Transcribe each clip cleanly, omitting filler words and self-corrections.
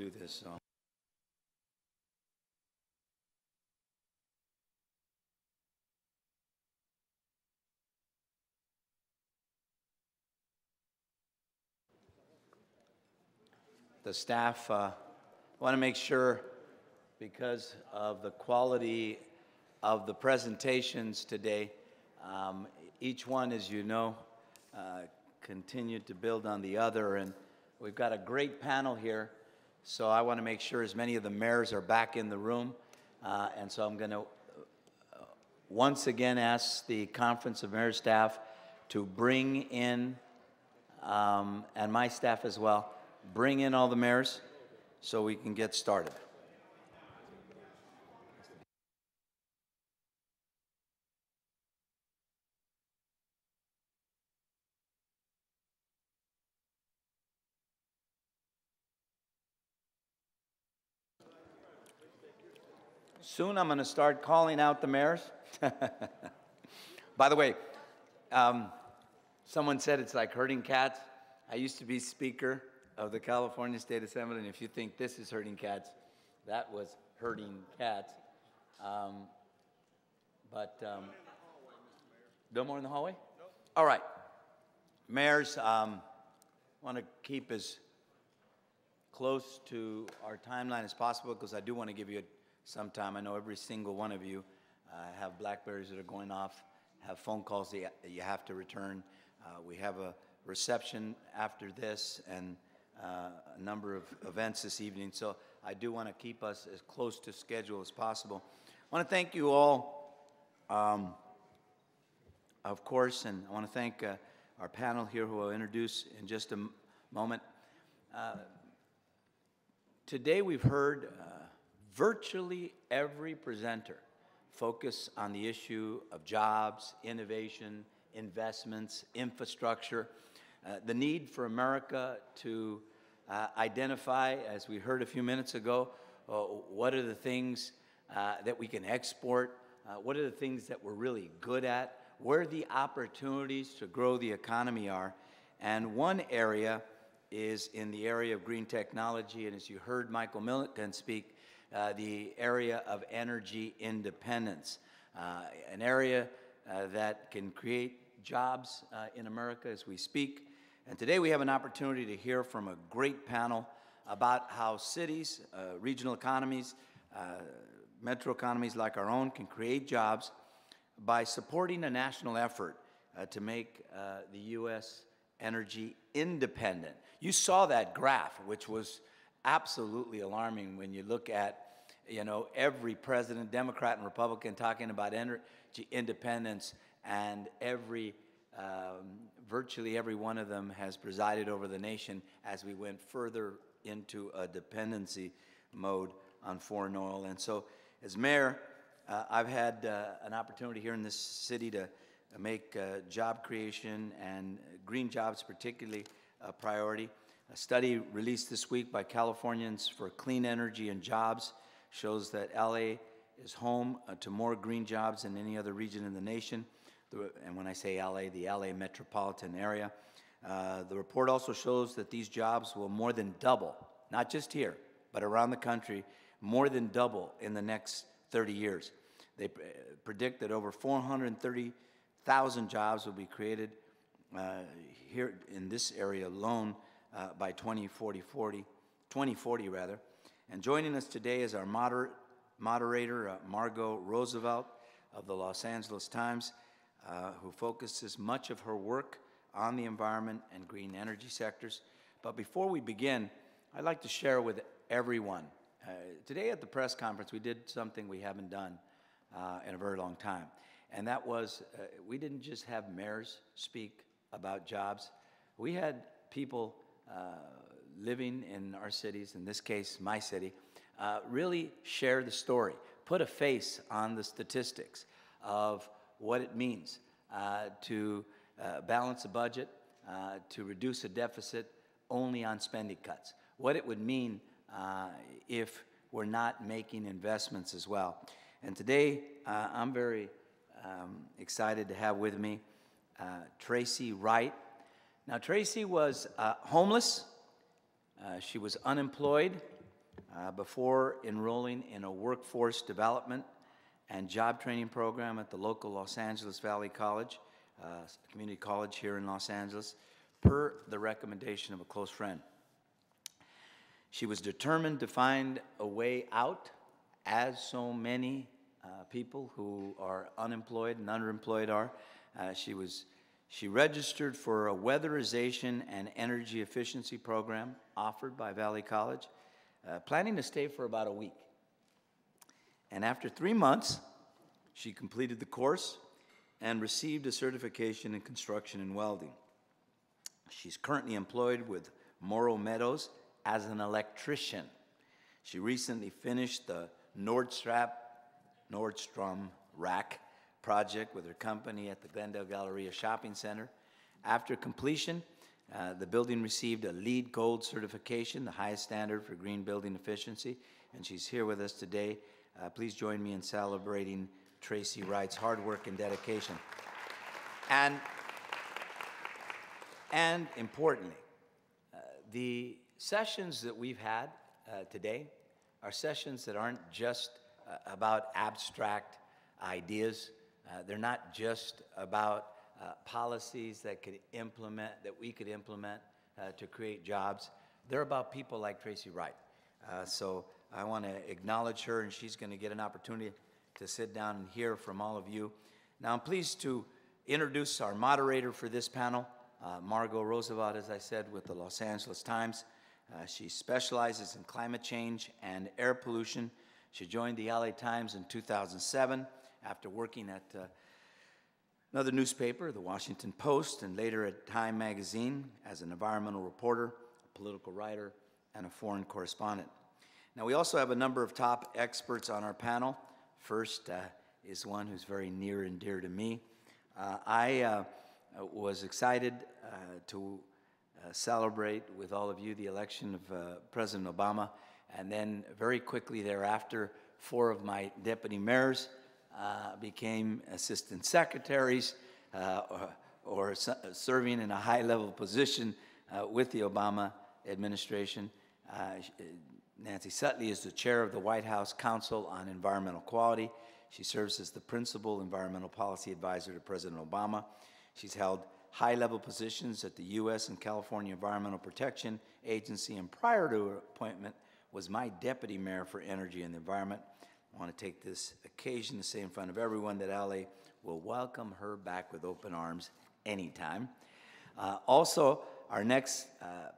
do this. So. The staff want to make sure, because of the quality of the presentations today, each one, as you know, continued to build on the other, and we've got a great panel here, so I want to make sure as many of the mayors are back in the room, and so I'm going to once again ask the Conference of Mayor staff to bring in, and my staff as well, bring in all the mayors so we can get started. Soon I'm going to start calling out the mayors. By the way, someone said it's like herding cats. I used to be Speaker of the California State Assembly, and if you think this is herding cats, that was herding cats. No more in the hallway? Nope. All right. Mayors, want to keep as close to our timeline as possible because I do want to give you some time. I know every single one of you have BlackBerries that are going off, have phone calls that you have to return. We have a reception after this and a number of events this evening, so I do want to keep us as close to schedule as possible. I want to thank you all, of course, and I want to thank our panel here who I'll introduce in just a moment. Today we've heard virtually every presenter focus on the issue of jobs, innovation, investments, infrastructure, the need for America to identify, as we heard a few minutes ago, what are the things that we can export, what are the things that we're really good at, where the opportunities to grow the economy are. And one area is in the area of green technology, and as you heard Michael Milliken speak, the area of energy independence, an area that can create jobs in America as we speak. And today we have an opportunity to hear from a great panel about how cities, regional economies, metro economies like our own can create jobs by supporting a national effort to make the U.S. energy independent. You saw that graph, which was absolutely alarming when you look at, you know, every president, Democrat and Republican, talking about energy independence, and virtually every one of them has presided over the nation as we went further into a dependency mode on foreign oil. And so, as mayor, I've had an opportunity here in this city to make job creation and green jobs particularly a priority. A study released this week by Califrnians for Clean Energy and Jobs shows that LA is home to more green jobs than any other region in the nation. And when I say LA, the LA metropolitan area. The report also shows that these jobs will more than double, not just here, but around the country, more than double in the next 30 years. They predict that over 430,000 jobs will be created here in this area alone by 2040 rather. And joining us today is our moderator, Margot Roosevelt of the Los Angeles Times, who focuses much of her work on the environment and green energy sectors. But before we begin, I'd like to share with everyone. Today at the press conference, we did something we haven't done in a very long time. And that was, we didn't just have mayors speak about jobs. We had people living in our cities, in this case, my city, really share the story, put a face on the statistics of what it means to balance a budget, to reduce a deficit only on spending cuts, what it would mean if we're not making investments as well. And today, I'm very excited to have with me Tracy Wright. Now, Tracy was homeless. She was unemployed. before enrolling in a workforce development and job training program at the local Los Angeles Valley College, community college here in Los Angeles, per the recommendation of a close friend. She was determined to find a way out, as so many people who are unemployed and underemployed are. She registered for a weatherization and energy efficiency program offered by Valley College, planning to stay for about a week. And after 3 months, she completed the course and received a certification in construction and welding. She's currently employed with Morrow Meadows as an electrician. She recently finished the Nordstrom rack project with her company at the Glendale Galleria Shopping Center. After completion, the building received a LEED Gold certification, the highest standard for green building efficiency, and she's here with us today. Please join me in celebrating Tracy Wright's hard work and dedication. And importantly, the sessions that we've had today are sessions that aren't just about abstract ideas. They're not just about policies that we could implement to create jobs. They're about people like Tracy Wright. So I want to acknowledge her, and she's going to get an opportunity to sit down and hear from all of you. Now I'm pleased to introduce our moderator for this panel, Margot Roosevelt, as I said, with the Los Angeles Times. She specializes in climate change and air pollution. She joined the LA Times in 2007 after working at another newspaper, the Washington Post, and later at Time magazine as an environmental reporter, a political writer, and a foreign correspondent. Now, we also have a number of top experts on our panel. First is one who's very near and dear to me. I was excited to celebrate with all of you the election of President Obama, and then very quickly thereafter, 4 of my deputy mayors became assistant secretaries or serving in a high-level position with the Obama administration. Nancy Sutley is the chair of the White House Council on Environmental Quality. She serves as the principal environmental policy advisor to President Obama. She's held high-level positions at the U.S. and California Environmental Protection Agency, and prior to her appointment was my deputy mayor for energy and the environment. I want to take this occasion to say in front of everyone that LA will welcome her back with open arms anytime. Also, our next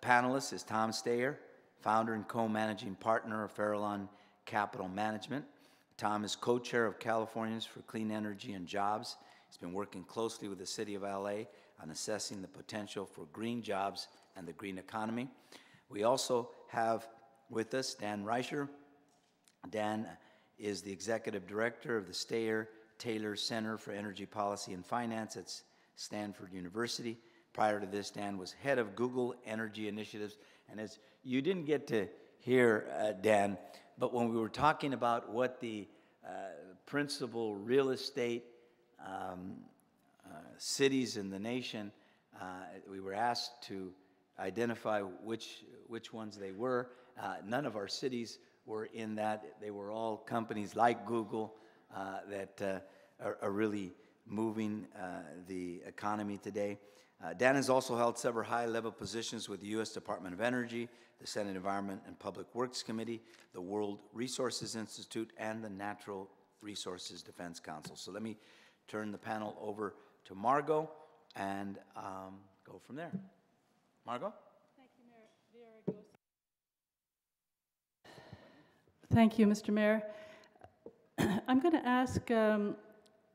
panelist is Tom Steyer, founder and co-managing partner of Farallon Capital Management. Tom is co-chair of Califrnians for Clean Energy and Jobs. He's been working closely with the city of LA on assessing the potential for green jobs and the green economy. We also have with us Dan Reicher. Dan is the executive director of the Steyer Taylor Center for Energy Policy and Finance at Stanford University. Prior to this, Dan was head of Google Energy Initiatives. And as you didn't get to hear, Dan, but when we were talking about what the principal real estate cities in the nation, we were asked to identify which ones they were. None of our cities were in that. They were all companies like Google that are really moving the economy today. Dan has also held several high-level positions with the U.S. Department of Energy, the Senate Environment and Public Works Committee, the World Resources Institute, and the Natural Resources Defense Council. So let me turn the panel over to Margot and go from there. Margot? Thank you, Mayor. Thank you, Mr. Mayor. I'm going to ask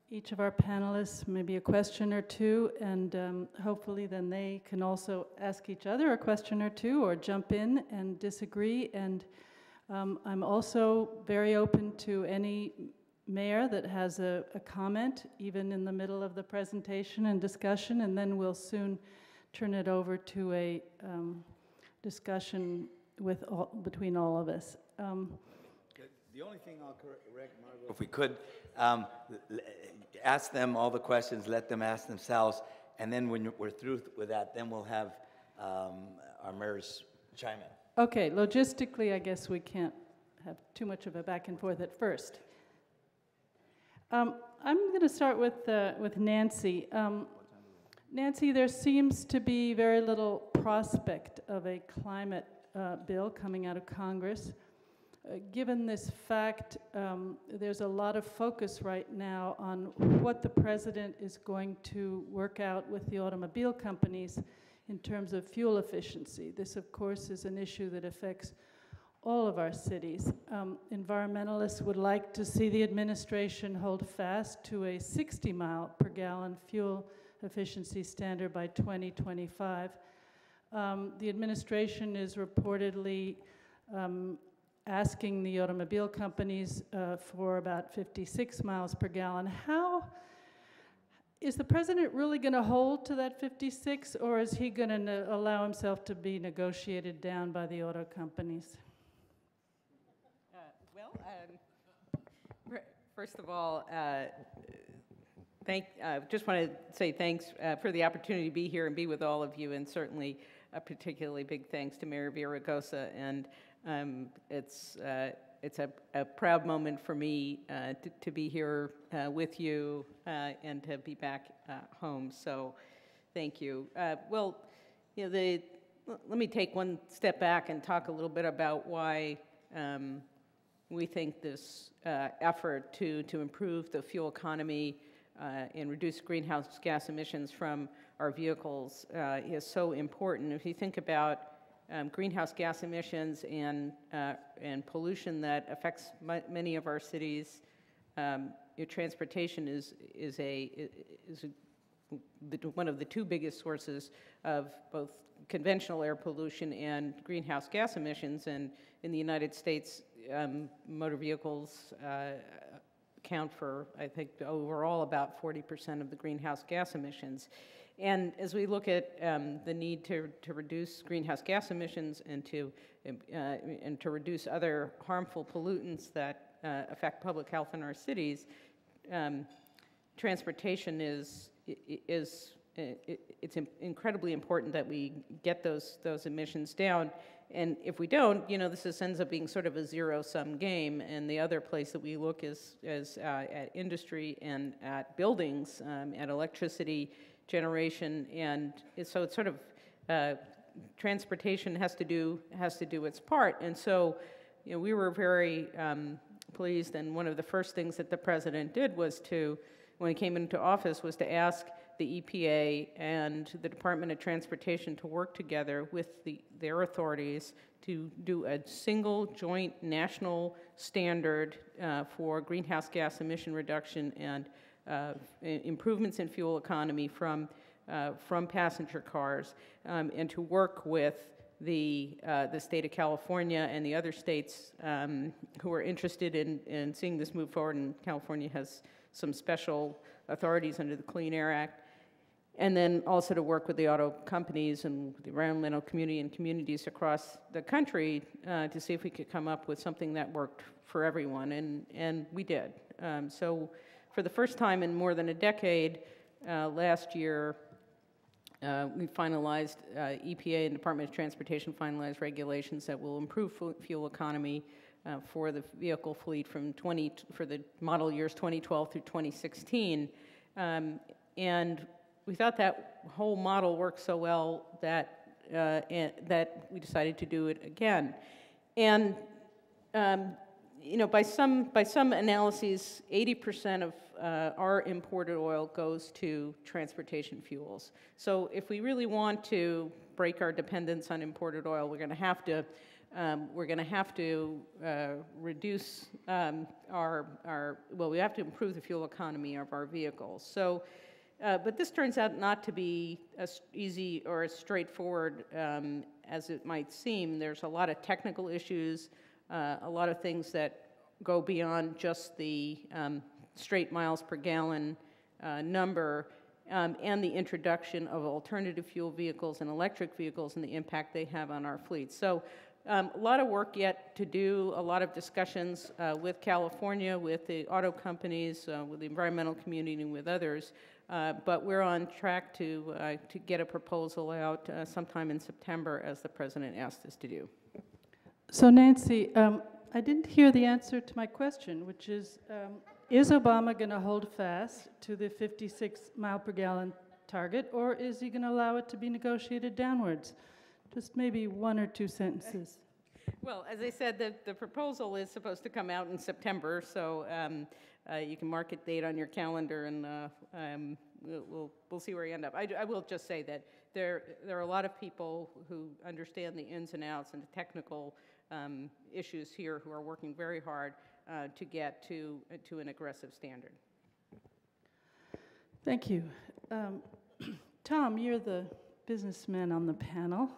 each of our panelists maybe a question or two, and hopefully then they can also ask each other a question or two or jump in and disagree. And I'm also very open to any mayor that has a comment, even in the middle of the presentation and discussion, and then we'll soon turn it over to a discussion between all of us. The only thing I'll correct, Margot, if we could, ask them all the questions, let them ask themselves, and then when we're through with that, then we'll have our mayors chime in. Okay, logistically, I guess we can't have too much of a back and forth at first. I'm going to start with Nancy. Nancy, there seems to be very little prospect of a climate bill coming out of Congress. Given this fact, there's a lot of focus right now on what the president is going to work out with the automobile companies in terms of fuel efficiency. This, of course, is an issue that affects all of our cities. Environmentalists would like to see the administration hold fast to a 60 mile per gallon fuel efficiency standard by 2025. The administration is reportedly asking the automobile companies for about 56 miles per gallon. How is the president really going to hold to that 56, or is he going to allow himself to be negotiated down by the auto companies? First of all, just want to say thanks for the opportunity to be here and be with all of you, and certainly a particularly big thanks to Mayor Villaraigosa. And it's a proud moment for me to be here with you and to be back home. So, thank you. Well, you know, let me take one step back and talk a little bit about why we think this effort to improve the fuel economy and reduce greenhouse gas emissions from our vehicles is so important. If you think about greenhouse gas emissions and pollution that affects many of our cities, transportation is one of the two biggest sources of both conventional air pollution and greenhouse gas emissions. And in the United States, motor vehicles account for, I think, overall about 40% of the greenhouse gas emissions. And as we look at the need to reduce greenhouse gas emissions and to reduce other harmful pollutants that affect public health in our cities, transportation it's incredibly important that we get those emissions down. And if we don't, you know, this ends up being sort of a zero-sum game. And the other place that we look is at industry and at buildings, at electricity generation, and so it's sort of transportation has to do its part. And so, you know, we were very pleased, and one of the first things that the president did was when he came into office, was to ask the EPA and the Department of Transportation to work together with their authorities to do a single joint national standard for greenhouse gas emission reduction and improvements in fuel economy from passenger cars, and to work with the state of California and the other states who are interested in seeing this move forward. And California has some special authorities under the Clean Air Act. And then also to work with the auto companies and the environmental community and communities across the country to see if we could come up with something that worked for everyone, and we did. So for the first time in more than a decade, last year, we finalized, EPA and Department of Transportation finalized regulations that will improve fuel economy for the vehicle fleet for the model years 2012 through 2016. And we thought that whole model worked so well that we decided to do it again. And you know, by some analyses, 80% of our imported oil goes to transportation fuels. So if we really want to break our dependence on imported oil, we're going to have to reduce we have to improve the fuel economy of our vehicles. So, but this turns out not to be as easy or as straightforward as it might seem. There's a lot of technical issues, a lot of things that go beyond just the straight miles per gallon number, and the introduction of alternative fuel vehicles and electric vehicles and the impact they have on our fleet. So a lot of work yet to do, a lot of discussions with California, with the auto companies, with the environmental community, and with others. But we're on track to get a proposal out sometime in September, as the president asked us to do. So Nancy, I didn't hear the answer to my question, which is Obama going to hold fast to the 56 mile per gallon target, or is he going to allow it to be negotiated downwards? Just maybe one or two sentences. Well, as I said, the proposal is supposed to come out in September, so you can mark a date on your calendar, and we'll see where you end up. I will just say that there are a lot of people who understand the ins and outs and the technical issues here who are working very hard to get to an aggressive standard. Thank you. Tom, you're the businessman on the panel.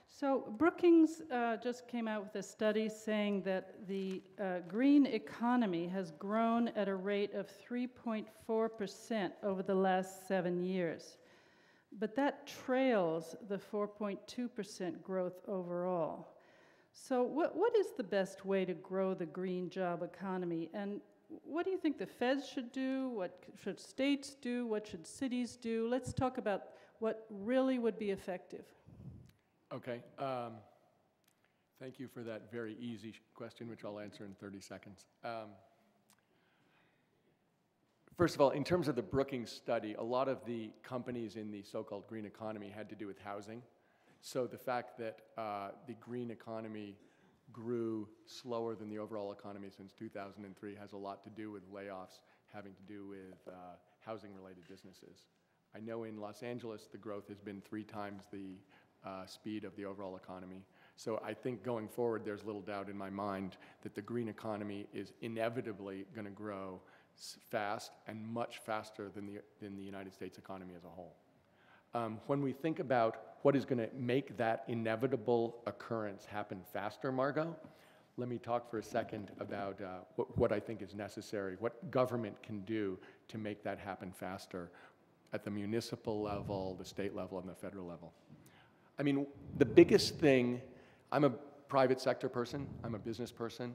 So Brookings just came out with a study saying that the green economy has grown at a rate of 3.4% over the last 7 years. But that trails the 4.2% growth overall. So what is the best way to grow the green job economy? And what do you think the feds should do? What should states do? What should cities do? Let's talk about what really would be effective. Okay. Thank you for that very easy question, which I'll answer in 30 seconds. First of all, in terms of the Brookings study, a lot of the companies in the so-called green economy had to do with housing. So the fact that the green economy grew slower than the overall economy since 2003 has a lot to do with layoffs having to do with housing-related businesses. I know in Los Angeles, the growth has been 3 times the speed of the overall economy. So I think going forward, there's little doubt in my mind that the green economy is inevitably going to grow fast and much faster than the United States economy as a whole. When we think about what is going to make that inevitable occurrence happen faster, Margot, let me talk for a second about what I think is necessary, what government can do to make that happen faster at the municipal level, the state level, and the federal level. I mean, the biggest thing, I'm a private sector person, I'm a business person.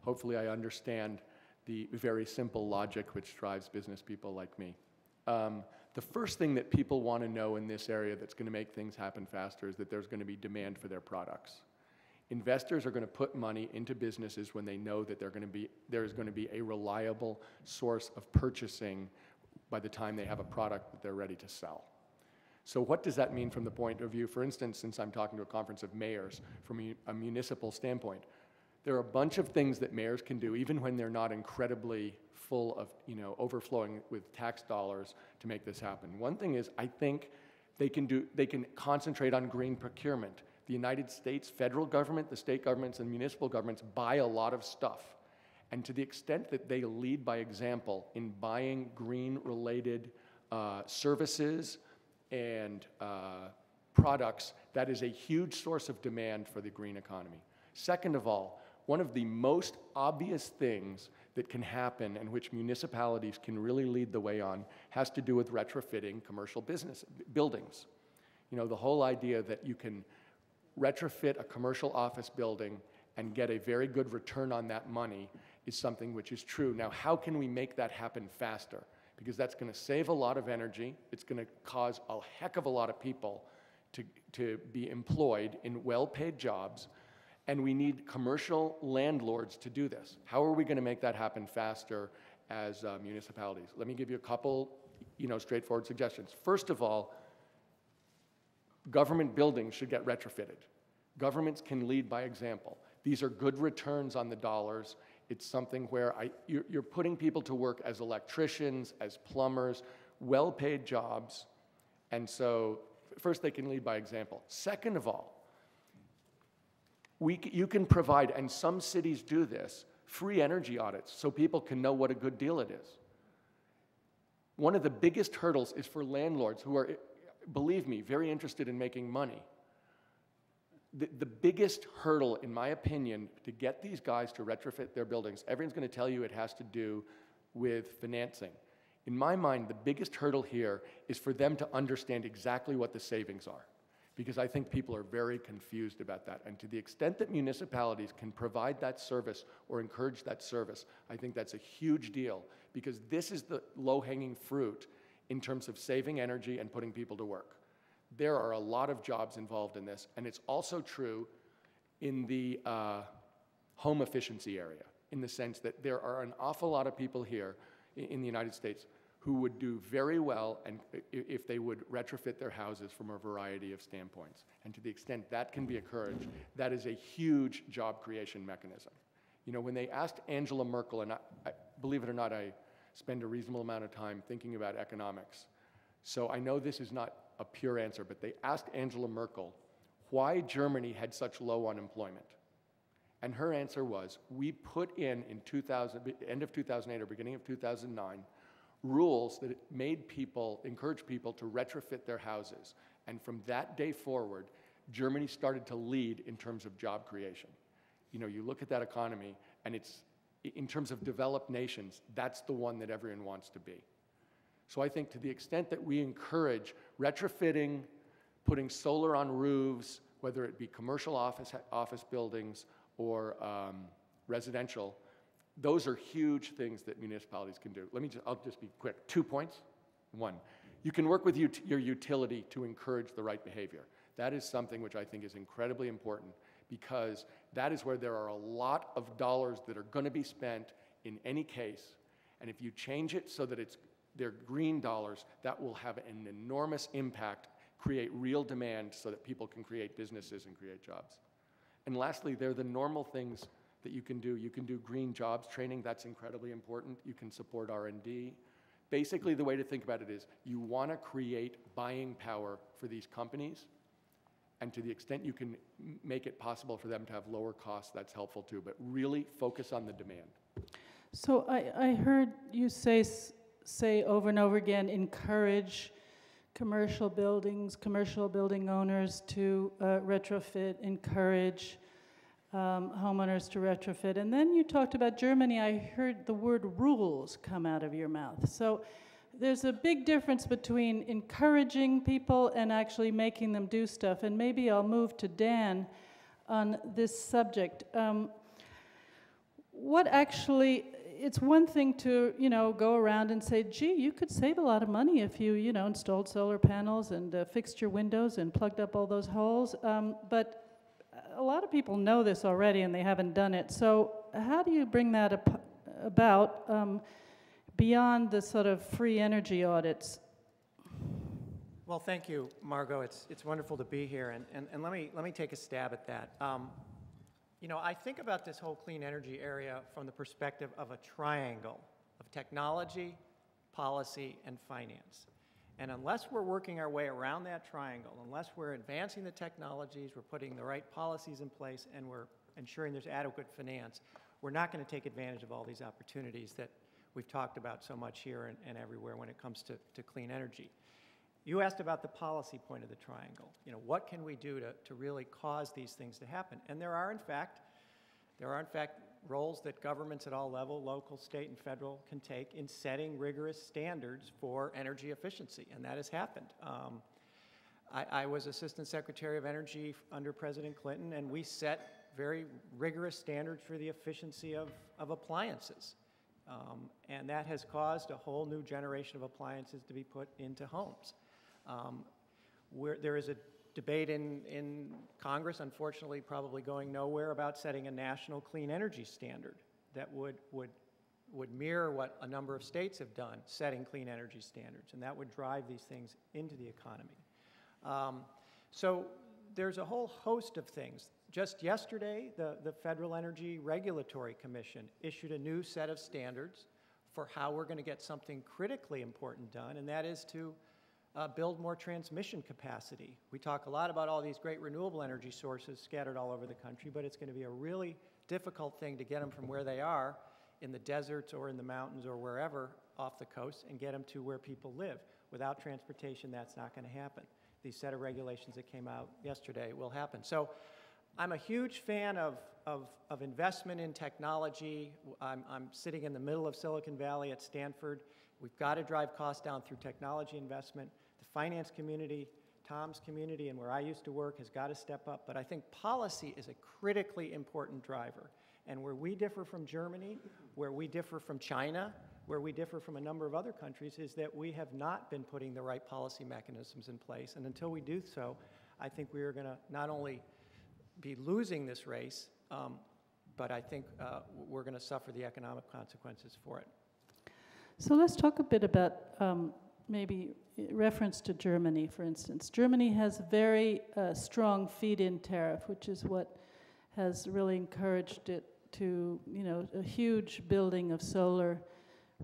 Hopefully I understand the very simple logic which drives business people like me. The first thing that people want to know in this area that's going to make things happen faster is that there's going to be demand for their products. Investors are going to put money into businesses when they know that there is going to be a reliable source of purchasing by the time they have a product that they're ready to sell. So what does that mean from the point of view, for instance, since I'm talking to a conference of mayors, from a municipal standpoint, there are a bunch of things that mayors can do, even when they're not incredibly full of, overflowing with tax dollars to make this happen. One thing is, I think they can concentrate on green procurement. The United States federal government, the state governments, and municipal governments buy a lot of stuff. And to the extent that they lead by example in buying green-related services and products, that is a huge source of demand for the green economy. Second of all, one of the most obvious things that can happen and which municipalities can really lead the way on has to do with retrofitting commercial business buildings. The whole idea that you can retrofit a commercial office building and get a very good return on that money is something which is true. Now, how can we make that happen faster? Because that's going to save a lot of energy. It's going to cause a heck of a lot of people to be employed in well-paid jobs. And we need commercial landlords to do this. How are we going to make that happen faster as municipalities? Let me give you a couple, straightforward suggestions. First of all, government buildings should get retrofitted. Governments can lead by example. These are good returns on the dollars. It's something where you're putting people to work as electricians, as plumbers, well-paid jobs. And so, first, they can lead by example. Second of all, you can provide, and some cities do this, free energy audits so people can know what a good deal it is. One of the biggest hurdles is for landlords who are, believe me, very interested in making money. The biggest hurdle, in my opinion, to get these guys to retrofit their buildings, everyone's going to tell you it has to do with financing. In my mind, the biggest hurdle here is for them to understand exactly what the savings are, because I think people are very confused about that. And to the extent that municipalities can provide that service or encourage that service, I think that's a huge deal, because this is the low-hanging fruit in terms of saving energy and putting people to work. There are a lot of jobs involved in this, and it's also true, in the home efficiency area, in the sense that there are an awful lot of people here in the United States who would do very well and if they would retrofit their houses from a variety of standpoints. And to the extent that can be encouraged, that is a huge job creation mechanism. You know, when they asked Angela Merkel, and believe it or not, I spend a reasonable amount of time thinking about economics, so I know this is not a pure answer, but they asked Angela Merkel why Germany had such low unemployment. And her answer was, we put in 2000, end of 2008 or beginning of 2009, rules that encouraged people to retrofit their houses. And from that day forward, Germany started to lead in terms of job creation. You know, you look at that economy, and it's, in terms of developed nations, that's the one that everyone wants to be. So I think to the extent that we encourage retrofitting, putting solar on roofs, whether it be commercial office buildings or residential, those are huge things that municipalities can do. I'll just be quick. 2 points. 1, you can work with your utility to encourage the right behavior. That is something which I think is incredibly important, because that is where there are a lot of dollars that are going to be spent in any case. And if you change it so that they're green dollars, that will have an enormous impact, create real demand so that people can create businesses and create jobs. And lastly, they're the normal things that you can do. You can do green jobs training. That's incredibly important. You can support R&D. Basically, the way to think about it is you want to create buying power for these companies, and to the extent you can make it possible for them to have lower costs, that's helpful too, but really focus on the demand. So I heard you say over and over again, encourage commercial building owners to retrofit, encourage homeowners to retrofit. And then you talked about Germany. I heard the word rules come out of your mouth. So there's a big difference between encouraging people and actually making them do stuff. And maybe I'll move to Dan on this subject. It's one thing to, go around and say, gee, you could save a lot of money if you, installed solar panels and fixed your windows and plugged up all those holes. But a lot of people know this already and they haven't done it. So how do you bring that about beyond the sort of free energy audits? Well, thank you, Margot. It's wonderful to be here, and let me take a stab at that. I think about this whole clean energy area from the perspective of a triangle of technology, policy, and finance. And unless we're working our way around that triangle, unless we're advancing the technologies, we're putting the right policies in place, and we're ensuring there's adequate finance, we're not going to take advantage of all these opportunities that we've talked about so much here and everywhere when it comes to clean energy. You asked about the policy point of the triangle. What can we do to really cause these things to happen? And there are in fact roles that governments at all levels, local, state, and federal, can take in setting rigorous standards for energy efficiency, and that has happened. I was Assistant Secretary of Energy under President Clinton, and we set very rigorous standards for the efficiency of appliances. And that has caused a whole new generation of appliances to be put into homes. There is a debate in Congress, unfortunately probably going nowhere, about setting a national clean energy standard that would mirror what a number of states have done, setting clean energy standards, and that would drive these things into the economy. So there's a whole host of things. Just yesterday, the Federal Energy Regulatory Commission issued a new set of standards for how we're going to get something critically important done, and that is to build more transmission capacity. We talk a lot about all these great renewable energy sources scattered all over the country, but it's going to be a really difficult thing to get them from where they are in the deserts or in the mountains or wherever off the coast and get them to where people live. Without transportation, that's not going to happen. These set of regulations that came out yesterday will happen. So I'm a huge fan of investment in technology. I'm sitting in the middle of Silicon Valley at Stanford. We've got to drive costs down through technology investment. The finance community, Tom's community, and where I used to work has got to step up. But I think policy is a critically important driver. And where we differ from Germany, where we differ from China, where we differ from a number of other countries, is that we have not been putting the right policy mechanisms in place. And until we do so, I think we are going to not only be losing this race, but I think we're going to suffer the economic consequences for it. So let's talk a bit about maybe reference to Germany, for instance. Germany has a very strong feed-in tariff, which is what has really encouraged it to, a huge building of solar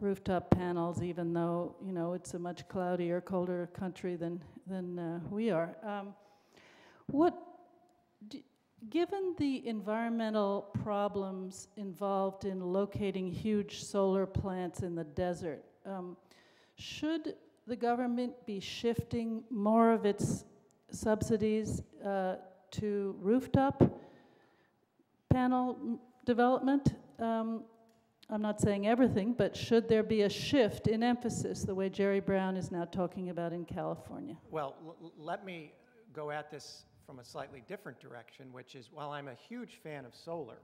rooftop panels, even though, it's a much cloudier, colder country than we are. Given the environmental problems involved in locating huge solar plants in the desert, should the government be shifting more of its subsidies to rooftop panel development? I'm not saying everything, but should there be a shift in emphasis the way Jerry Brown is now talking about in California? Well, let me go at this from a slightly different direction, which is, while I'm a huge fan of solar,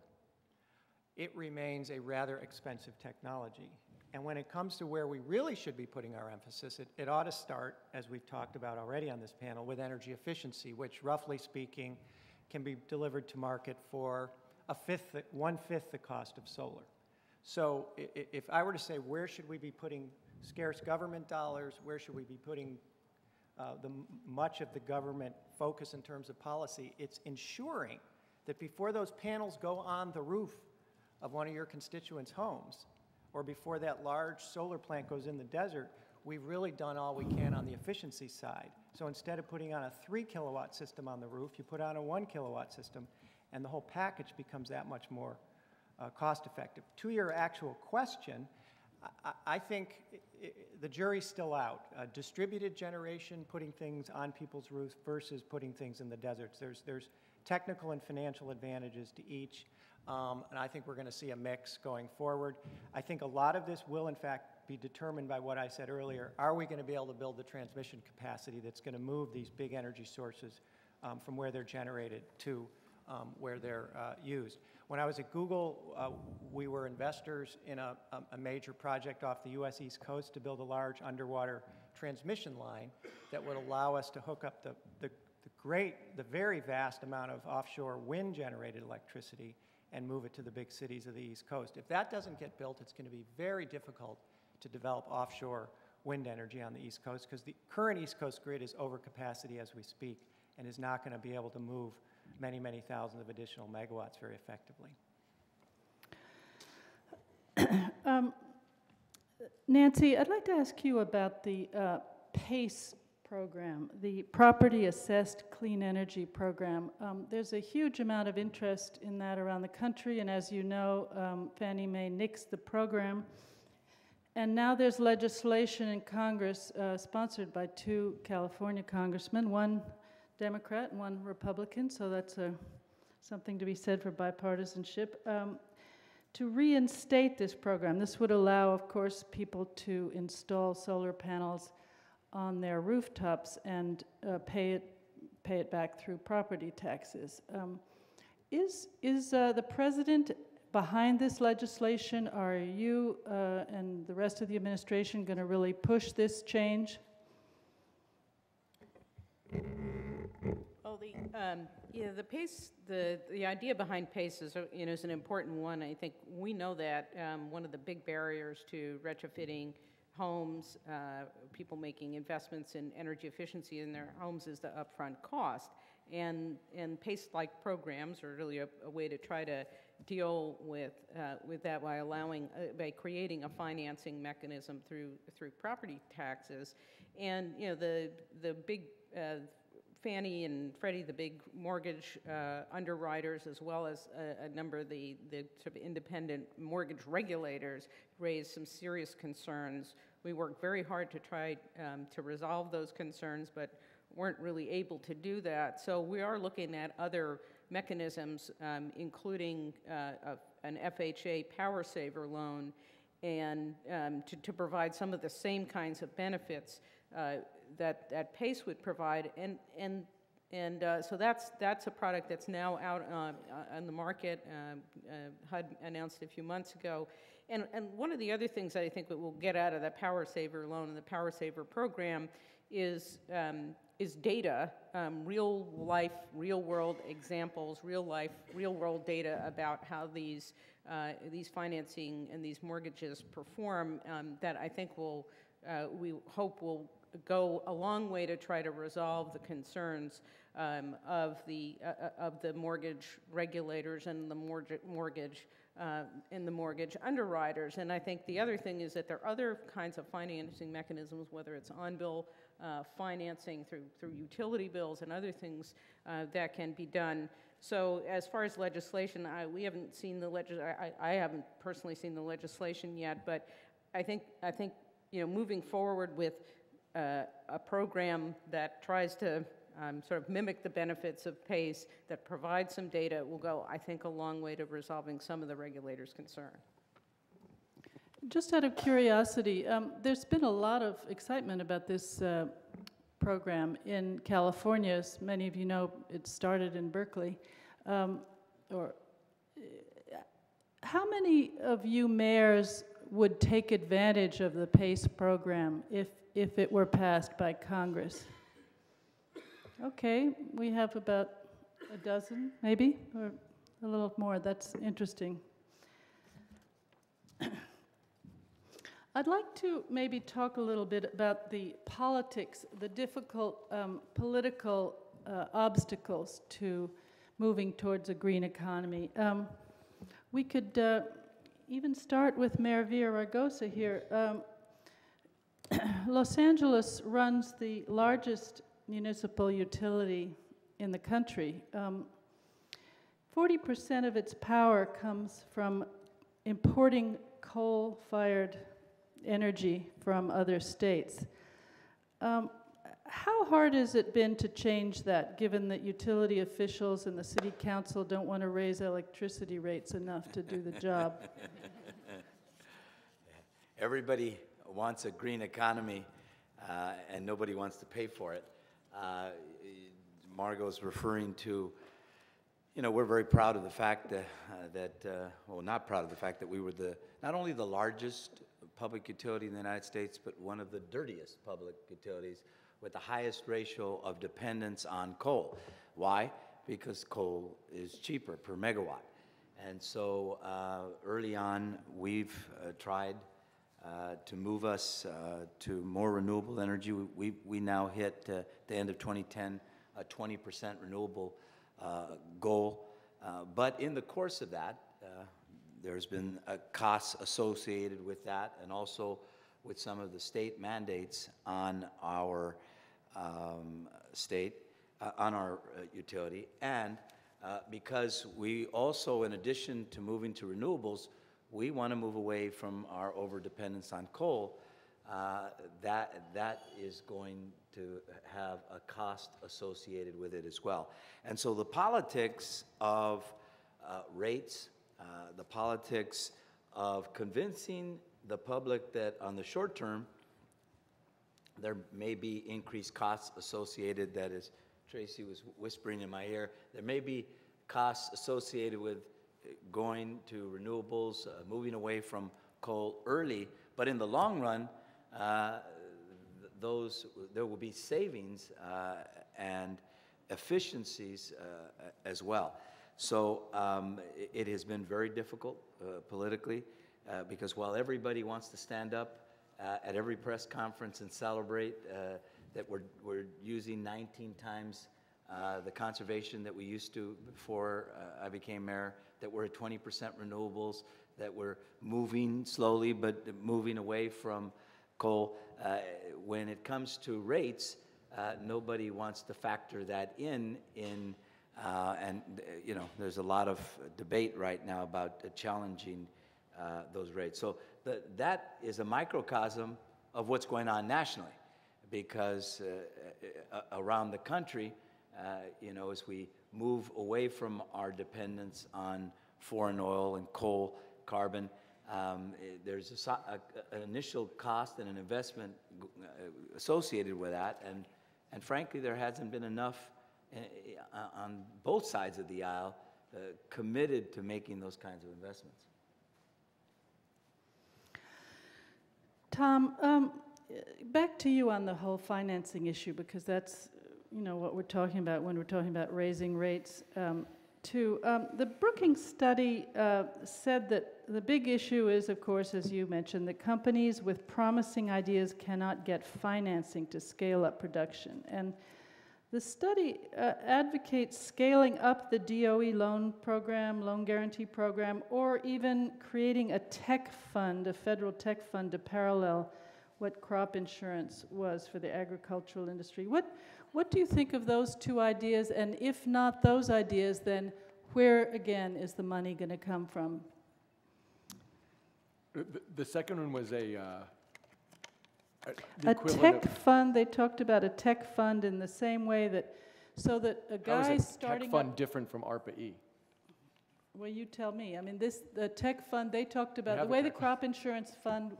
it remains a rather expensive technology. And when it comes to where we really should be putting our emphasis, it ought to start, as we've talked about already on this panel, with energy efficiency, which, roughly speaking, can be delivered to market for one-fifth the cost of solar. So if I were to say, where should we be putting scarce government dollars, where should we be putting much of the government focus in terms of policy, it's ensuring that before those panels go on the roof of one of your constituents' homes, or before that large solar plant goes in the desert, we've really done all we can on the efficiency side. So instead of putting on a 3 kilowatt system on the roof, you put on a 1 kilowatt system, and the whole package becomes that much more cost effective. To your actual question, I think the jury's still out. Distributed generation, putting things on people's roofs versus putting things in the deserts. There's technical and financial advantages to each, and I think we're going to see a mix going forward. I think a lot of this will, in fact, be determined by what I said earlier. Are we going to be able to build the transmission capacity that's going to move these big energy sources from where they're generated to where they're used? When I was at Google, we were investors in a major project off the U.S. East Coast to build a large underwater transmission line that would allow us to hook up the very vast amount of offshore wind-generated electricity and move it to the big cities of the East Coast. If that doesn't get built, it's going to be very difficult to develop offshore wind energy on the East Coast, because the current East Coast grid is over capacity as we speak and is not going to be able to move many, many thousands of additional megawatts very effectively. Nancy, I'd like to ask you about the PACE program, the Property Assessed Clean Energy Program. There's a huge amount of interest in that around the country, and as you know, Fannie Mae nixed the program. And now there's legislation in Congress sponsored by 2 California congressmen, one Democrat and one Republican, so that's something to be said for bipartisanship, to reinstate this program. This would allow, of course, people to install solar panels on their rooftops and pay it back through property taxes. Is the president behind this legislation? Are you and the rest of the administration going to really push this change? Well, the PACE, the idea behind PACE is, is an important one. I think we know that one of the big barriers to retrofitting homes, people making investments in energy efficiency in their homes, is the upfront cost. And PACE-like programs are really a way to try to deal with that by creating a financing mechanism through property taxes. And the big Fannie and Freddie, the big mortgage underwriters, as well as a number of the sort of independent mortgage regulators, raised some serious concerns. We worked very hard to try to resolve those concerns, but weren't really able to do that. So we are looking at other mechanisms, including an FHA power saver loan, and to provide some of the same kinds of benefits that PACE would provide, so that's a product that's now out on the market. HUD announced a few months ago, and one of the other things that I think that we'll get out of the Power Saver loan and the Power Saver program is is data, real life, real world examples, real life, real world data about how these financing and these mortgages perform, that I think will, we hope will go a long way to try to resolve the concerns of the mortgage regulators and the mortgage underwriters. And I think the other thing is that there are other kinds of financing mechanisms, whether it's on-bill financing through utility bills and other things that can be done. So as far as legislation, we haven't seen I haven't personally seen the legislation yet, but I think moving forward with a program that tries to sort of mimic the benefits of PACE, that provides some data, will go, I think, a long way to resolving some of the regulators' concern. Just out of curiosity, there's been a lot of excitement about this program in California. As many of you know, it started in Berkeley. How many of you mayors would take advantage of the PACE program if it were passed by Congress? Okay, we have about a dozen, maybe, or a little more. That's interesting. I'd like to maybe talk a little bit about the politics, the difficult political obstacles to moving towards a green economy. We could even start with Mayor Villaraigosa here. Los Angeles runs the largest municipal utility in the country. 40% of its power comes from importing coal-fired energy from other states. How hard has it been to change that, given that utility officials and the city council don't want to raise electricity rates enough to do the job? Everybody wants a green economy, and nobody wants to pay for it. Margot's referring to, we're very proud of the fact well, not proud of the fact that we were not only the largest public utility in the United States, but one of the dirtiest public utilities with the highest ratio of dependence on coal. Why? Because coal is cheaper per megawatt. And so early on, we've tried to move us to more renewable energy. We now hit, the end of 2010, a 20% renewable goal. But in the course of that, there's been costs associated with that, and also with some of the state mandates on our utility. And because we also, in addition to moving to renewables, we want to move away from our overdependence on coal. That is going to have a cost associated with it as well. And so the politics of rates, the politics of convincing the public that on the short term there may be increased costs associated, that is, Tracy was whispering in my ear, there may be costs associated with going to renewables, moving away from coal early, but in the long run, there will be savings and efficiencies as well. So it has been very difficult politically, because while everybody wants to stand up at every press conference and celebrate that we're using 19 times the conservation that we used to before I became mayor, that we're at 20% renewables, that we're moving slowly but moving away from coal. When it comes to rates, nobody wants to factor that in and there's a lot of debate right now about challenging those rates. So that is a microcosm of what's going on nationally, because around the country, as we move away from our dependence on foreign oil and coal, carbon, there's an initial cost and an investment associated with that, and frankly, there hasn't been enough on both sides of the aisle committed to making those kinds of investments. Tom, back to you on the whole financing issue, because that's you know, what we're talking about when we're talking about raising rates, too. The Brookings study said that the big issue is, of course, as you mentioned, that companies with promising ideas cannot get financing to scale up production. And the study advocates scaling up the DOE loan program, loan guarantee program, or even creating a tech fund, a federal tech fund to parallel what crop insurance was for the agricultural industry. What do you think of those two ideas? And if not those ideas, then where, again, is the money going to come from? The second one was a tech fund. They talked about a tech fund in the same way that, so that a guy how is a starting tech fund up, different from ARPA-E? well, you tell me. I mean, the tech fund they talked about, have the a way the tech crop insurance fund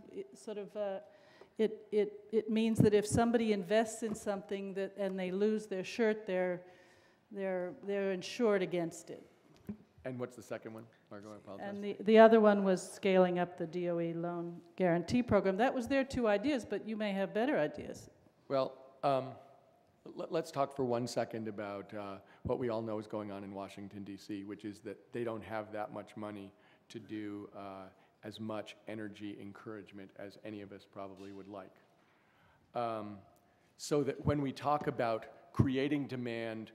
it means that if somebody invests in something that and they lose their shirt, they're insured against it. And what's the second one? Margot, I apologize. And the other one was scaling up the DOE loan guarantee program. That was their two ideas, but you may have better ideas. Well, let's talk for 1 second about what we all know is going on in Washington, D.C., which is that they don't have that much money to do as much energy encouragement as any of us probably would like. So that when we talk about creating demand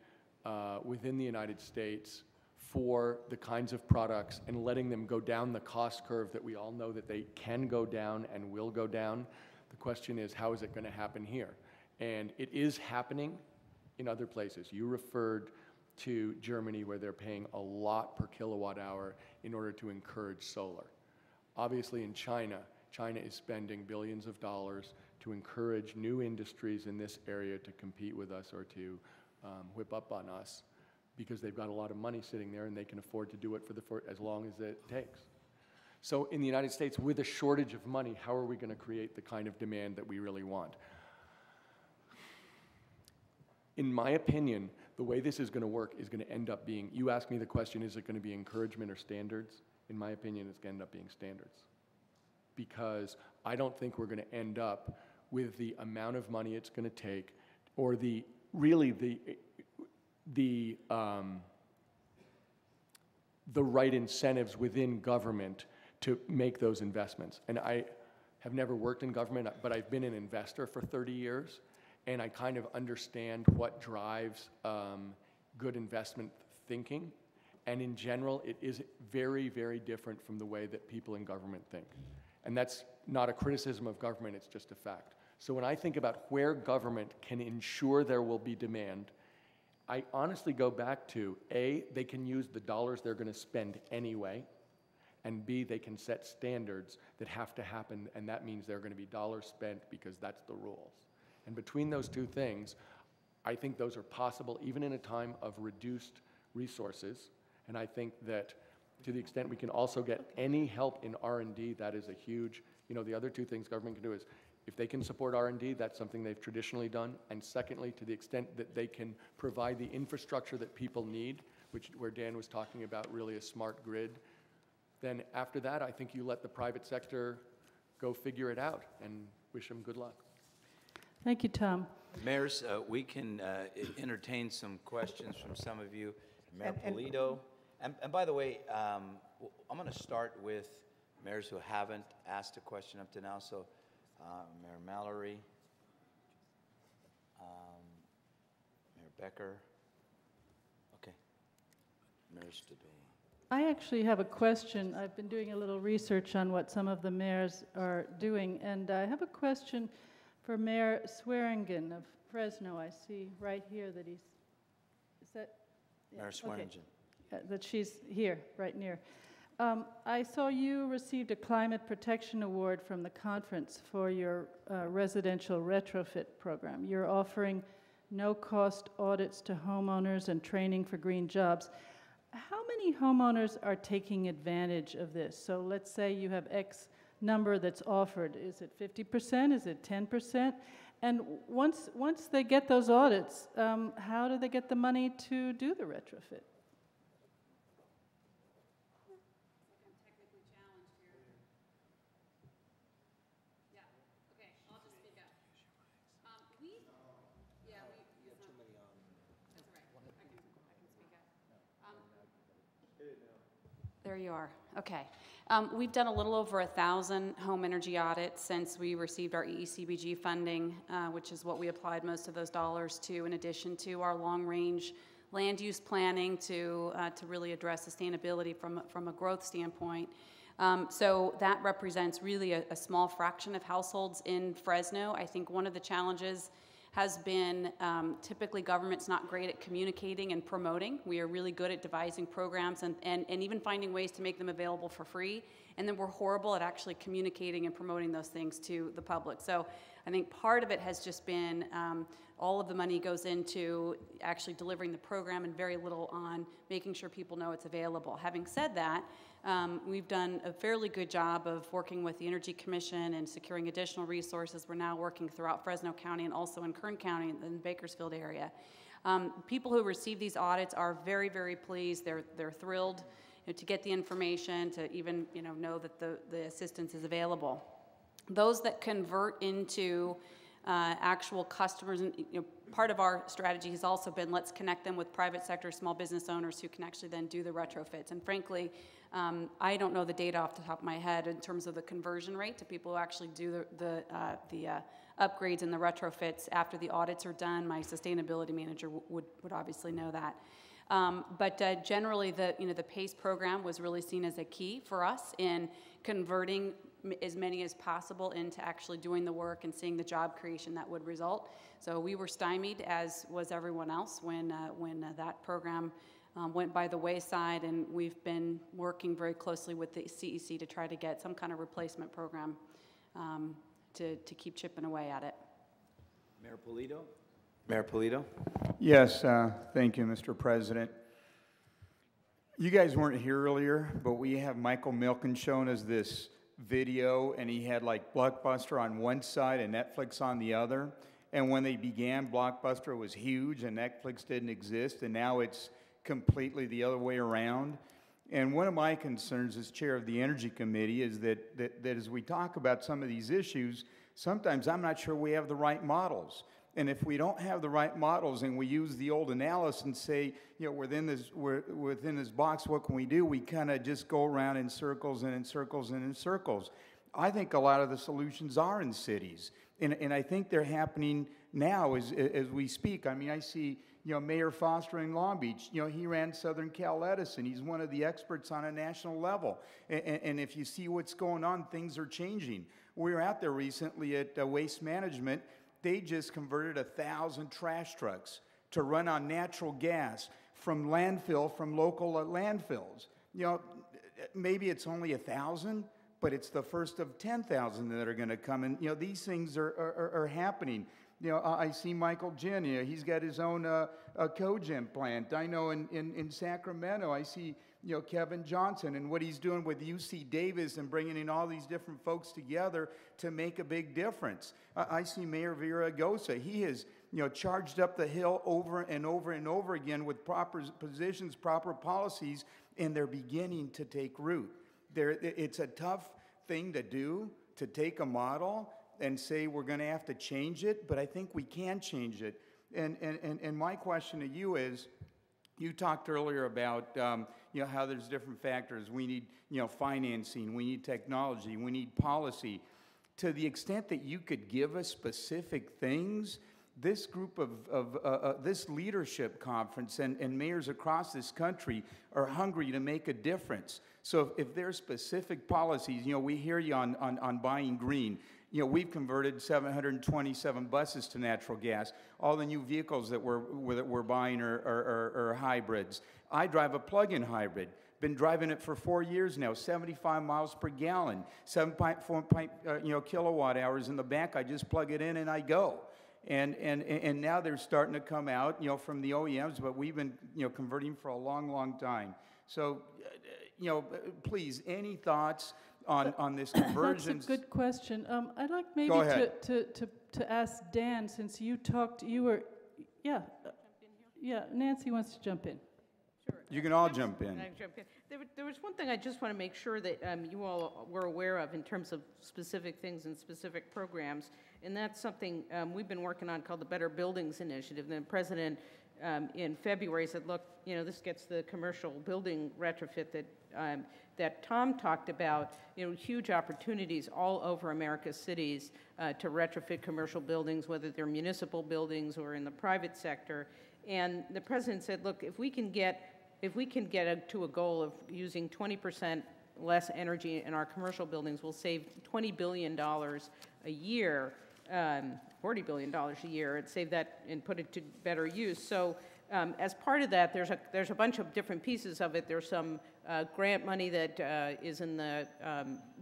within the United States for the kinds of products and letting them go down the cost curve that we all know that they can go down and will go down, the question is, how is it going to happen here? And it is happening in other places. You referred to Germany, where they're paying a lot per kilowatt hour in order to encourage solar. Obviously in China, China is spending billions of dollars to encourage new industries in this area to compete with us or to whip up on us, because they've got a lot of money sitting there and they can afford to do it for as long as it takes. So in the United States, with a shortage of money, how are we going to create the kind of demand that we really want? In my opinion, the way this is going to work is going to end up being, you asked me the question, is it going to be encouragement or standards? In my opinion, it's going to end up being standards. Because I don't think we're going to end up with the amount of money it's going to take, or the right incentives within government to make those investments. And I have never worked in government, but I've been an investor for 30 years, and I kind of understand what drives good investment thinking. And in general, it is very, very different from the way that people in government think. And that's not a criticism of government, it's just a fact. So when I think about where government can ensure there will be demand, I honestly go back to, A, they can use the dollars they're going to spend anyway, and B, they can set standards that have to happen, and that means there are going to be dollars spent because that's the rules. And between those two things, I think those are possible even in a time of reduced resources. And I think that to the extent we can also get any help in R&D, that is a huge, the other two things government can do is, if they can support R&D, that's something they've traditionally done. And secondly, to the extent that they can provide the infrastructure that people need, where Dan was talking about really a smart grid, then after that, I think you let the private sector go figure it out, and wish them good luck. Thank you, Tom. Mayors, we can entertain some questions from some of you. Mayor Polito. And by the way, I'm going to start with mayors who haven't asked a question up to now. So Mayor Mallory, Mayor Becker. Okay. Mayor Steyer. I actually have a question. I've been doing a little research on what some of the mayors are doing, and I have a question for Mayor Swearingen of Fresno. I see right here that he's, is that? Yeah, Mayor Swearingen. Okay. That she's here, right near. I saw you received a Climate Protection Award from the conference for your residential retrofit program. You're offering no-cost audits to homeowners and training for green jobs. How many homeowners are taking advantage of this? So let's say you have X number that's offered. Is it 50%? Is it 10%? And once they get those audits, how do they get the money to do the retrofit? There you are. Okay. We've done a little over 1,000 home energy audits since we received our EECBG funding, which is what we applied most of those dollars to, in addition to our long-range land use planning to really address sustainability from a growth standpoint. So that represents really a small fraction of households in Fresno. I think one of the challenges has been typically government's not great at communicating and promoting. We are really good at devising programs and even finding ways to make them available for free. And then we're horrible at actually communicating and promoting those things to the public. So I think part of it has just been all of the money goes into actually delivering the program and very little on making sure people know it's available. Having said that, we've done a fairly good job of working with the Energy Commission and securing additional resources. We're now working throughout Fresno County and also in Kern County in the Bakersfield area. People who receive these audits are very, very pleased. They're thrilled to get the information, to even know that the assistance is available. Those that convert into actual customers, and part of our strategy has also been let's connect them with private sector small business owners who can actually then do the retrofits. And frankly, I don't know the data off the top of my head in terms of the conversion rate to people who actually do the upgrades and the retrofits after the audits are done. My sustainability manager would obviously know that. But generally, the PACE program was really seen as a key for us in converting as many as possible into actually doing the work and seeing the job creation that would result. So we were stymied, as was everyone else, when that program went by the wayside, and we've been working very closely with the CEC to try to get some kind of replacement program to keep chipping away at it. Mayor Polito? Mayor Polito? Yes, thank you, Mr. President. You guys weren't here earlier, but we have Michael Milken showing us this video, and he had like Blockbuster on one side and Netflix on the other. And when they began, Blockbuster was huge and Netflix didn't exist, and now it's completely the other way around. And one of my concerns as chair of the Energy Committee is that as we talk about some of these issues, sometimes I'm not sure we have the right models. And if we don't have the right models and we use the old analysis and say, within this box, what can we do? We kind of just go around in circles and in circles and in circles. I think a lot of the solutions are in cities. And I think they're happening now as we speak. I mean, I see, Mayor Foster in Long Beach, he ran Southern Cal Edison. He's one of the experts on a national level. And if you see what's going on, things are changing. We were out there recently at Waste Management. They just converted 1,000 trash trucks to run on natural gas from local landfills. Maybe it's only 1,000, but it's the first of 10,000 that are going to come. And, these things are happening. I see Michael Ginn, he's got his own cogen plant. I know in Sacramento, I see, Kevin Johnson and what he's doing with UC Davis and bringing in all these different folks together to make a big difference. I see Mayor Villaraigosa. He has, charged up the hill over and over and over again with proper positions, proper policies, and they're beginning to take root. It's a tough thing to do, to take a model and say we're going to have to change it, but I think we can change it. And my question to you is, you talked earlier about how there's different factors. We need financing, we need technology, we need policy. To the extent that you could give us specific things, this group of this leadership conference and mayors across this country are hungry to make a difference. So if there's specific policies, we hear you on buying green. We've converted 727 buses to natural gas. All the new vehicles that we're buying are hybrids. I drive a plug-in hybrid. Been driving it for 4 years now, 75 miles per gallon, 7.4 kilowatt hours in the back. I just plug it in and I go. And now they're starting to come out, from the OEMs, but we've been, converting for a long, long time. So, please, any thoughts on this conversion? That's a good question. I'd like maybe Go ahead. to ask Dan, since you were, Nancy wants to jump in. Sure. You can all jump in. There was one thing I just want to make sure that you all were aware of in terms of specific things and specific programs, and that's something we've been working on called the Better Buildings Initiative. The President in February said, look, you know, this gets the commercial building retrofit that Tom talked about, you know, huge opportunities all over America's cities to retrofit commercial buildings, whether they're municipal buildings or in the private sector. And the president said, look, if we can get to a goal of using 20% less energy in our commercial buildings, we'll save $20 billion a year, $40 billion a year, and save that and put it to better use. So as part of that, there's a bunch of different pieces of it. There's some grant money that is in the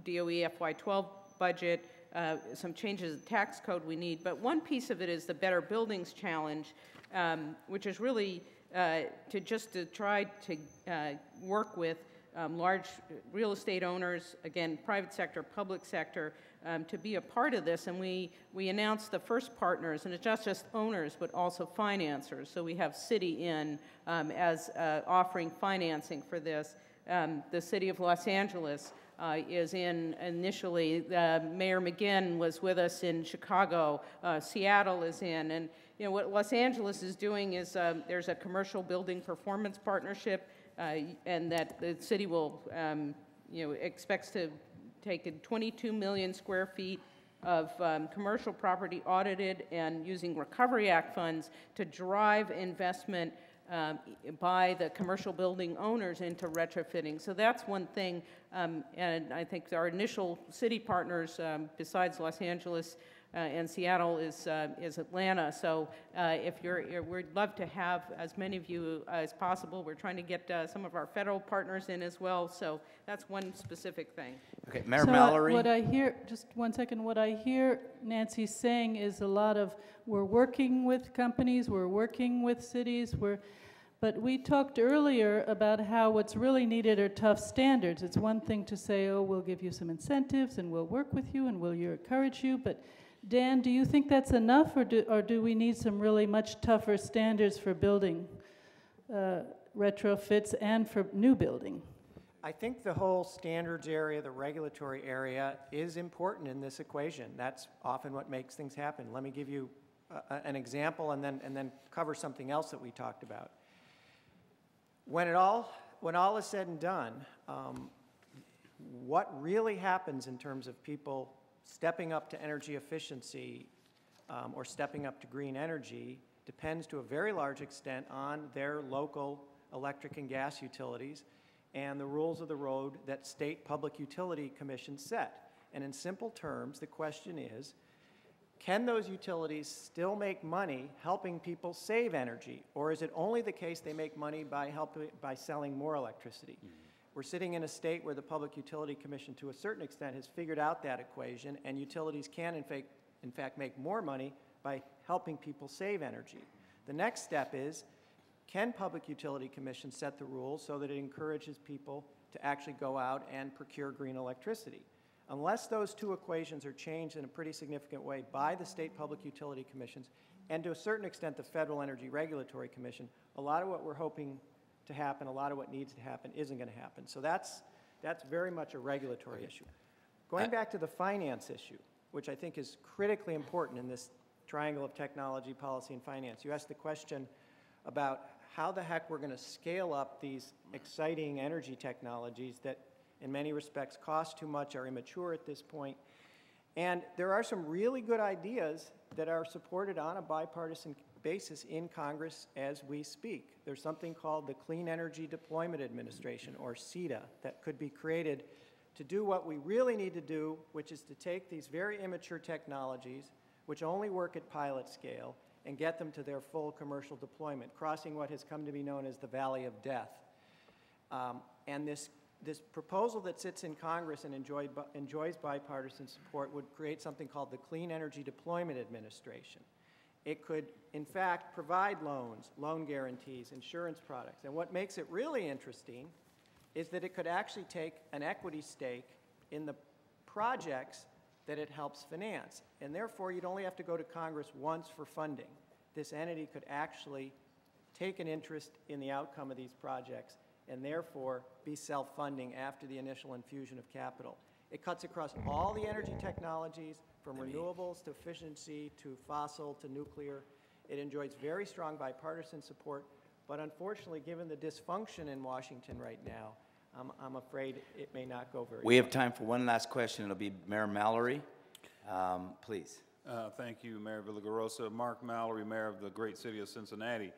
DOE FY12 budget, some changes in the tax code we need. But one piece of it is the Better Buildings Challenge, which is really to try to work with large real estate owners, again, private sector, public sector, to be a part of this. And we announced the first partners, and it's not just owners, but also financiers. So we have City in as offering financing for this. The City of Los Angeles is in initially. Mayor McGinn was with us in Chicago. Seattle is in. And you know, what Los Angeles is doing is there's a commercial building performance partnership, and that the city will, you know, expects to take 22 million square feet of commercial property audited and using Recovery Act funds to drive investment by the commercial building owners into retrofitting. So that's one thing, and I think our initial city partners, besides Los Angeles and Seattle, is Atlanta. So we'd love to have as many of you as possible. We're trying to get some of our federal partners in as well. So that's one specific thing. Okay, Mayor So Mallory. what I hear, just 1 second, what I hear Nancy saying is a lot of, we're working with companies, we're working with cities, but we talked earlier about how what's really needed are tough standards. It's one thing to say, oh, we'll give you some incentives and we'll work with you and we'll encourage you, but Dan, do you think that's enough, or do we need some really much tougher standards for building retrofits and for new building? I think the whole standards area, the regulatory area, is important in this equation. That's often what makes things happen. Let me give you an example and then cover something else that we talked about. When all is said and done, what really happens in terms of people stepping up to energy efficiency or stepping up to green energy depends to a very large extent on their local electric and gas utilities and the rules of the road that state public utility commissions set. And in simple terms, the question is, can those utilities still make money helping people save energy, or is it only the case they make money by selling more electricity? Mm-hmm. We're sitting in a state where the Public Utility Commission, to a certain extent, has figured out that equation, and utilities can, in fact, make more money by helping people save energy. The next step is, can Public Utility Commission set the rules so that it encourages people to actually go out and procure green electricity? Unless those two equations are changed in a pretty significant way by the state Public Utility Commissions, and to a certain extent the Federal Energy Regulatory Commission, a lot of what we're hoping to happen, a lot of what needs to happen isn't going to happen. So that's very much a regulatory issue. Going back to the finance issue, which I think is critically important in this triangle of technology, policy, and finance. You asked the question about how the heck we're going to scale up these exciting energy technologies that in many respects cost too much, are immature at this point. And there are some really good ideas that are supported on a bipartisan basis in Congress as we speak. There's something called the Clean Energy Deployment Administration, or CEDA, that could be created to do what we really need to do, which is to take these very immature technologies, which only work at pilot scale, and get them to their full commercial deployment, crossing what has come to be known as the Valley of Death. And this proposal that sits in Congress and enjoys bipartisan support would create something called the Clean Energy Deployment Administration. It could, in fact, provide loans, loan guarantees, insurance products. And what makes it really interesting is that it could actually take an equity stake in the projects that it helps finance. And therefore, you'd only have to go to Congress once for funding. This entity could actually take an interest in the outcome of these projects and therefore be self-funding after the initial infusion of capital. It cuts across all the energy technologies, from renewables to efficiency to fossil to nuclear, It enjoys very strong bipartisan support, but unfortunately, given the dysfunction in Washington right now, I'm afraid it may not go very We have time for one last question. It'll be Mayor Mallory. Please. Thank you, Mayor Villagrosa. Mark Mallory, Mayor of the great city of Cincinnati.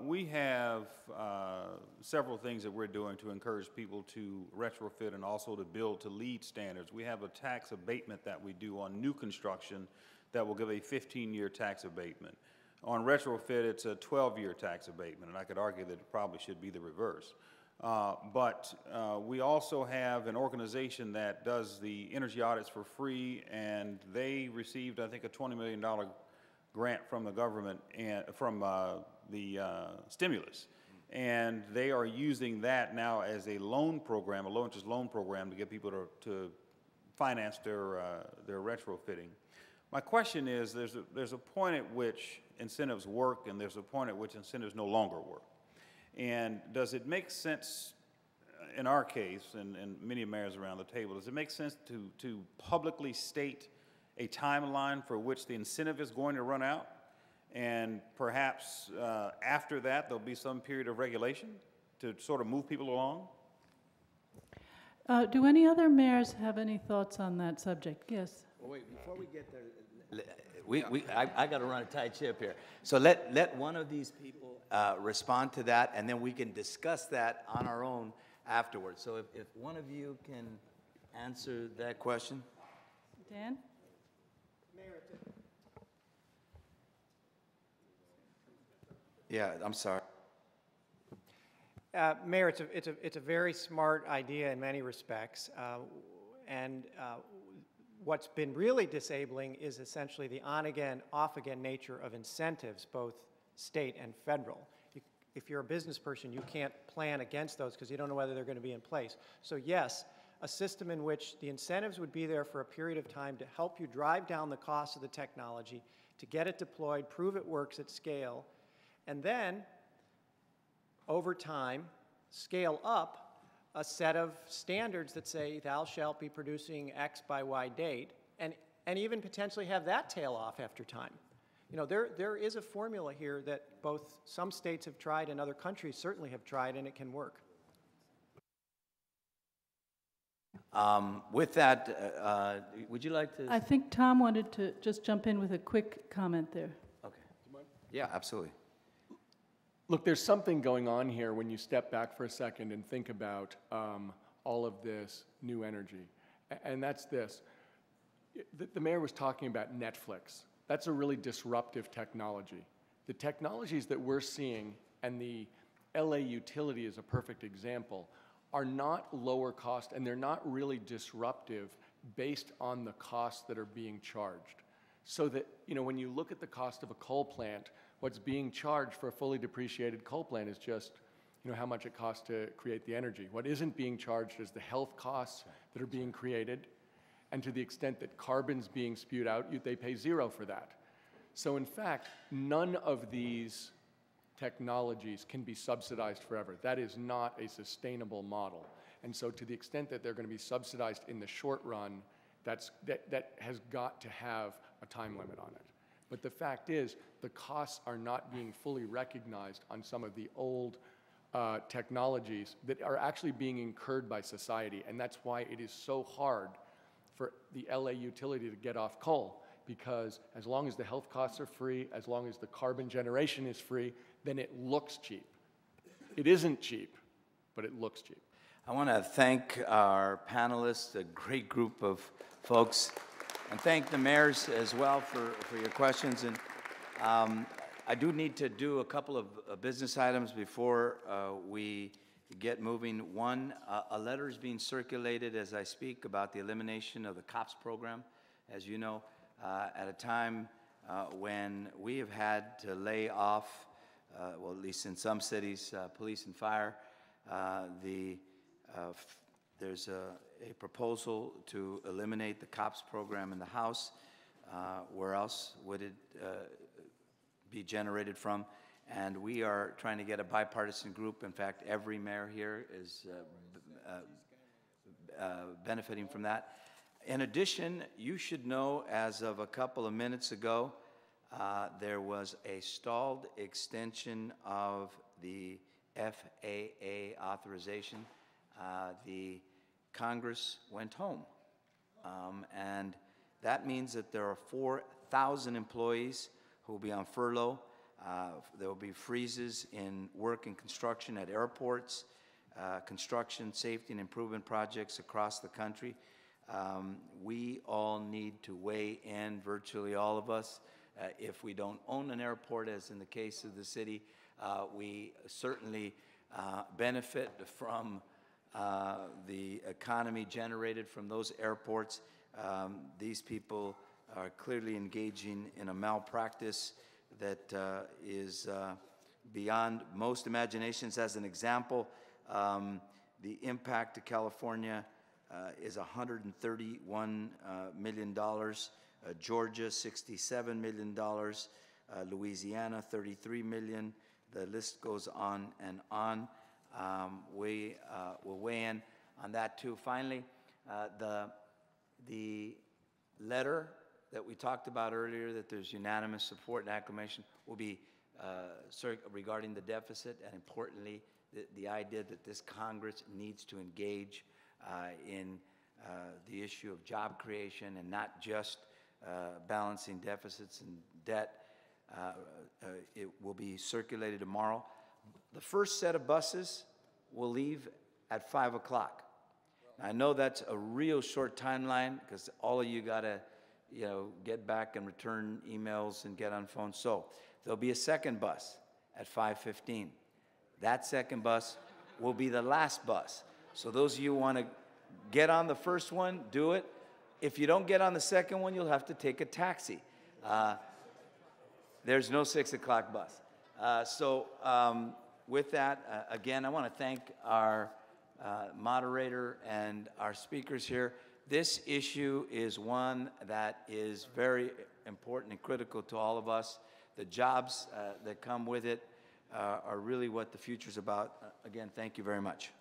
We have several things that we're doing to encourage people to retrofit and also to build to LEED standards. We have a tax abatement that we do on new construction that will give a 15-year tax abatement. On retrofit, it's a 12-year tax abatement, and I could argue that it probably should be the reverse. But we also have an organization that does the energy audits for free, and they received, I think, a $20 million grant from the government and from the stimulus. And they are using that now as a loan program, a low-interest loan program, to get people to finance their retrofitting. My question is, there's a point at which incentives work, and there's a point at which incentives no longer work. And does it make sense, in our case, and many mayors around the table, does it make sense to publicly state a timeline for which the incentive is going to run out? And perhaps after that, there'll be some period of regulation to sort of move people along? Do any other mayors have any thoughts on that subject? Yes. Well, wait, before we get there, I got to run a tight ship here. So let one of these people respond to that, and then we can discuss that on our own afterwards. So if one of you can answer that question. Dan? Yeah, I'm sorry. Mayor, it's a very smart idea in many respects, and what's been really disabling is essentially the on-again, off-again nature of incentives, both state and federal. If you're a business person, you can't plan against those because you don't know whether they're going to be in place. So yes, a system in which the incentives would be there for a period of time to help you drive down the cost of the technology, to get it deployed, prove it works at scale, and then, over time, scale up a set of standards that say thou shalt be producing X by Y date, and even potentially have that tail off after time. You know, there is a formula here that both some states have tried and other countries certainly have tried, and it can work. With that, would you like to? I think Tom wanted to just jump in with a quick comment there. Okay. Yeah, absolutely. Look, there's something going on here when you step back for a second and think about all of this new energy. And that's this. The mayor was talking about Netflix. That's a really disruptive technology. The technologies that we're seeing, and the LA utility is a perfect example, are not lower cost, and they're not really disruptive based on the costs that are being charged. So that, you know, when you look at the cost of a coal plant, what's being charged for a fully depreciated coal plant is just, you know, how much it costs to create the energy. What isn't being charged is the health costs that are being created, and to the extent that carbon's being spewed out, they pay zero for that. So in fact, none of these technologies can be subsidized forever. That is not a sustainable model. And so to the extent that they're going to be subsidized in the short run, that has got to have a time limit on it. But the fact is, the costs are not being fully recognized on some of the old technologies that are actually being incurred by society. And that's why it is so hard for the LA utility to get off coal, because as long as the health costs are free, as long as the carbon generation is free, then it looks cheap. It isn't cheap, but it looks cheap. I want to thank our panelists, a great group of folks, and thank the mayors as well for your questions. And I do need to do a couple of business items before we get moving. One, a letter is being circulated as I speak about the elimination of the COPS program. As you know, at a time when we have had to lay off, well, at least in some cities, police and fire, there's a proposal to eliminate the COPS program in the House. Where else would it be generated from? And we are trying to get a bipartisan group. In fact, every mayor here is benefiting from that. In addition, you should know, as of a couple of minutes ago, there was a stalled extension of the FAA authorization. The Congress went home. And that means that there are 4,000 employees who will be on furlough. There will be freezes in work and construction at airports, construction, safety, and improvement projects across the country. We all need to weigh in, virtually all of us. If we don't own an airport, as in the case of the city, we certainly benefit from the economy generated from those airports. These people are clearly engaging in a malpractice that is beyond most imaginations. As an example, the impact to California is $131 million, Georgia $67 million, Louisiana $33 million. The list goes on and on. We will weigh in on that too. Finally, the letter that we talked about earlier, that there's unanimous support and acclamation, will be regarding the deficit, and importantly, the idea that this Congress needs to engage in the issue of job creation and not just balancing deficits and debt. It will be circulated tomorrow. The first set of buses will leave at 5 o'clock. I know that's a real short timeline because all of you got to, get back and return emails and get on phones. So there'll be a second bus at 5:15. That second bus will be the last bus. So those of you who want to get on the first one, do it. If you don't get on the second one, you'll have to take a taxi. There's no 6 o'clock bus. With that, again, I want to thank our moderator and our speakers here. This issue is one that is very important and critical to all of us. The jobs that come with it are really what the future's about. Again, thank you very much.